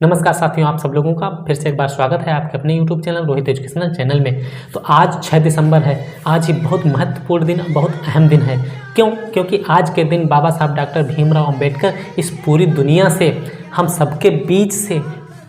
नमस्कार साथियों, आप सब लोगों का फिर से एक बार स्वागत है आपके अपने YouTube channel Rohit educational channel में। तो आज 6 दिसंबर है। आज ही बहुत महत्वपूर्ण दिन, बहुत अहम दिन है। क्यों? क्योंकि आज के दिन बाबा साहब डॉक्टर भीमराव अंबेडकर इस पूरी दुनिया से, हम सबके बीच से,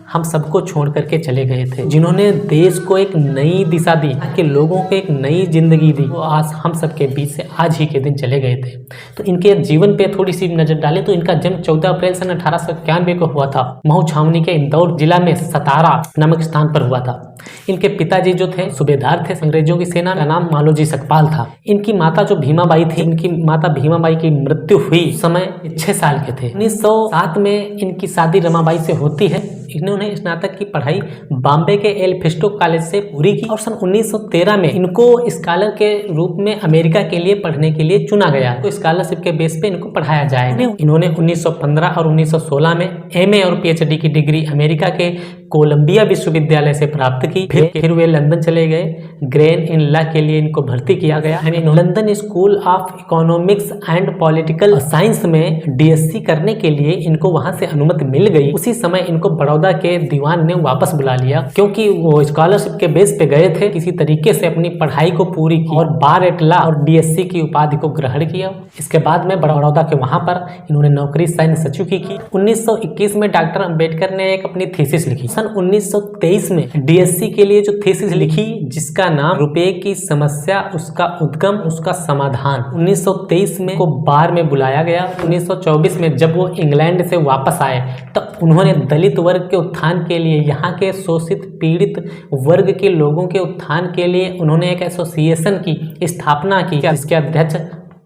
हम सबको छोड़ करके चले गए थे, जिन्होंने देश को एक नई दिशा दी, कि लोगों को एक नई जिंदगी दी। वो आज हम सबके बीच से आज ही के दिन चले गए थे। तो इनके जीवन पे थोड़ी सी नजर डालें तो इनका जन्म 14 अप्रैल सन 1891 को हुआ था। महू छावनी के इंदौर जिला में सतारा नामक स्थान पर हुआ था। इनके पिताजी जो थे सूबेदार थे अंग्रेजों की सेना का नाम मालोजी सकपाल था। इनकी माता जो भीमाबाई थी, इनकी माता भीमाबाई की मृत्यु हुई समय 6 साल के थे। 1907 में इनकी शादी रमाबाई से होती है। इन्होंने स्नातक की पढ़ाई बॉम्बे के एल्फिस्टो कॉलेज से पूरी की और सन 1913 में इनको स्कॉलर के रूप में अमेरिका के लिए पढ़ने के लिए चुना गया। तो स्कॉलरशिप के बेस पे इनको पढ़ाया जाएगा। इन्होंने 1915 और 1916 में एमए और पीएचडी की डिग्री अमेरिका के कोलंबिया विश्वविद्यालय से प्राप्त की। फिर वे लंदन चले गए। ग्रेन इन लॉ के लिए इनको भर्ती किया गया। London school of economics and political science में डीएससी करने के लिए इनको वहां से अनुमति मिल गई। उसी समय इनको बड़ौदा के दीवान ने वापस बुला लिया, क्योंकि वो स्कॉलरशिप के बेस पे गए थे। किसी तरीके से अपनी पढ़ाई को पूरी की और बार एट लॉ और डीएससी की उपाधि को ग्रहण किया। इसके बाद में बड़ौदा के वहां पर इन्होंने नौकरी सैन्य सचिव की 1921 में डॉक्टर अंबेडकर ने एक अपनी थीसिस लिखी। सन 1923 में डीएससी के लिए जो थीसिस लिखी, जिसका नाम रुपए की समस्या, उसका उद्गम, उसका समाधान, 1923 में को बार में बुलाया गया। 1924 में जब वो इंग्लैंड से वापस आए तो उन्होंने दलित वर्ग के उत्थान के लिए, यहाँ के शोषित पीड़ित वर्ग के लोगों के उत्थान के लिए उन्होंने एक एसोसिएशन की स्थापना की, जिसके अध्यक्ष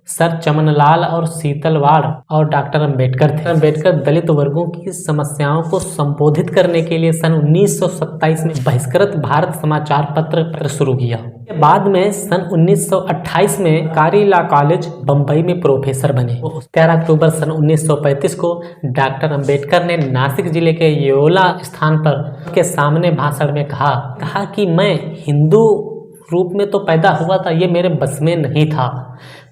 सर चमनलाल और शीतलवाड़ और डॉक्टर अंबेडकर थे। अंबेडकर दलित वर्गों की समस्याओं को संबोधित करने के लिए सन 1927 में बहिष्कृत भारत समाचार पत्र शुरू किया। बाद में सन 1928 में कारी लॉ कॉलेज बम्बई में प्रोफेसर बने। 13 अक्टूबर सन 1935 को डॉक्टर अंबेडकर ने नासिक जिले के येओला स्थान पर के सामने भाषण में कहा कि मैं हिंदू रूप में तो पैदा हुआ था, ये मेरे बस में नहीं था,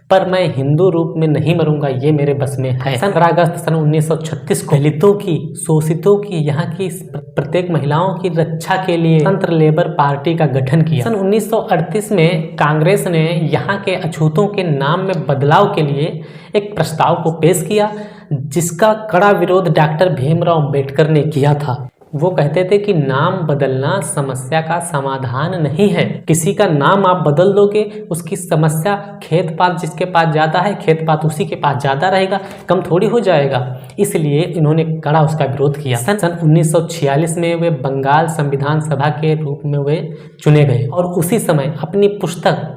पर मैं हिंदू रूप में नहीं मरूंगा, ये मेरे बस में है। 15 अगस्त सन 1936 को दलितों की, शोषितों की, यहाँ की प्रत्येक महिलाओं की रक्षा के लिए स्वतंत्र लेबर पार्टी का गठन किया। सन 1938 में कांग्रेस ने यहाँ के अछूतों के नाम में बदलाव के लिए एक प्रस्ताव को पेश किया, जिसका कड़ा विरोध डॉक्टर भीमराव अंबेडकर ने किया था। वो कहते थे कि नाम बदलना समस्या का समाधान नहीं है। किसी का नाम आप बदल दोगे, उसकी समस्या, खेत पात जिसके पास ज़्यादा है, खेत पात उसी के पास ज़्यादा रहेगा, कम थोड़ी हो जाएगा। इसलिए इन्होंने कड़ा उसका विरोध किया। सन 1946 में वे बंगाल संविधान सभा के रूप में वे चुने गए और उसी समय अपनी पुस्तक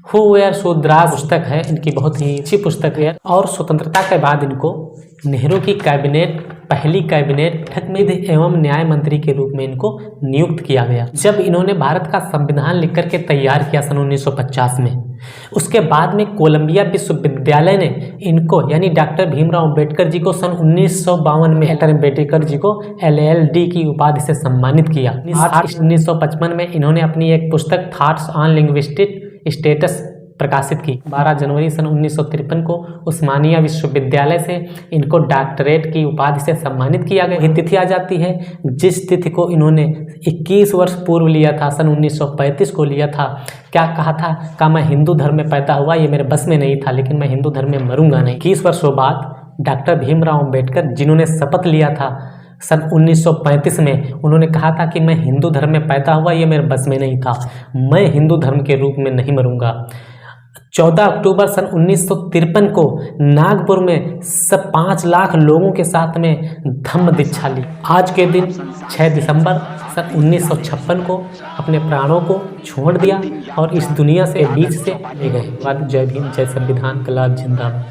हु वेयर शूद्राज पुस्तक है, इनकी बहुत ही अच्छी पुस्तक है। और स्वतंत्रता के बाद इनको नेहरू की कैबिनेट, पहली कैबिनेट बैठक में एवं न्याय मंत्री के रूप में इनको नियुक्त किया गया, जब इन्होंने भारत का संविधान लिख करके तैयार किया सन 1950 में। उसके बाद में कोलंबिया विश्वविद्यालय ने इनको, यानी डॉक्टर भीमराव अंबेडकर जी को सन 1952 में डॉक्टर अंबेडकर जी को LLD की उपाधि से सम्मानित किया। 1955 में इन्होंने अपनी एक पुस्तक थॉट्स ऑन लिंग्विस्टिक स्टेटस प्रकाशित की। 12 जनवरी सन 1953 को उस्मानिया विश्वविद्यालय से इनको डॉक्टरेट की उपाधि से सम्मानित किया गया। यह तिथि आ जाती है जिस तिथि को इन्होंने 21 वर्ष पूर्व लिया था, सन 1935 को लिया था। क्या कहा था? मैं हिंदू धर्म में पैदा हुआ, ये मेरे बस में नहीं था, लेकिन मैं हिंदू धर्म में मरूंगा नहीं। 21 वर्षों बाद डॉक्टर भीमराव अंबेडकर, जिन्होंने शपथ लिया था सन 1935 में, उन्होंने कहा था कि मैं हिंदू धर्म में पैदा हुआ, ये मेरे बस में नहीं था, मैं हिंदू धर्म के रूप में नहीं मरूंगा। 14 अक्टूबर सन 1953 को नागपुर में 5 लाख लोगों के साथ में धम्म दीक्षा ली। आज के दिन 6 दिसंबर सन 1956 को अपने प्राणों को छोड़ दिया और इस दुनिया से बीच से ले गए। जय भीम, जय संविधान, कलाम जिंदाबाद।